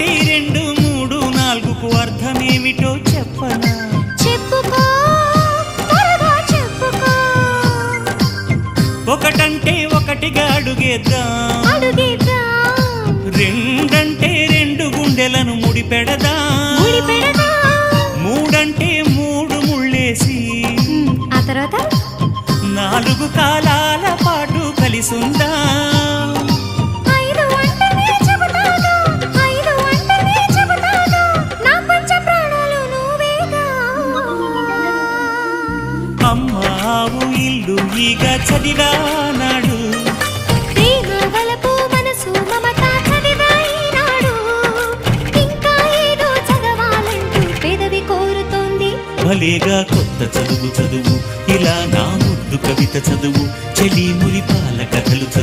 ఒకటి రెండు మూడు నాలుగుకు అర్థమేమిటో చెప్పనా? చెప్పుకో, త్వరగా చెప్పుకో. ఒకటంటే ఒకటిగా అడుగేద్దాం, రెండంటే రెండు గుండెలను ముడిపెడదాం, మూడంటే మూడు ముళ్ళేసి ఆ తర్వాత నాలుగు కాలాల పాటు కలిసుందాం. అమ్మావు ఇల్లు ఈగ చదివానాడు, భలేగా కొత్త చదువు చదువు, ఇలా నా ముద్దు కవిత చదువు, చెలి మురిపాల కథలు చదువు.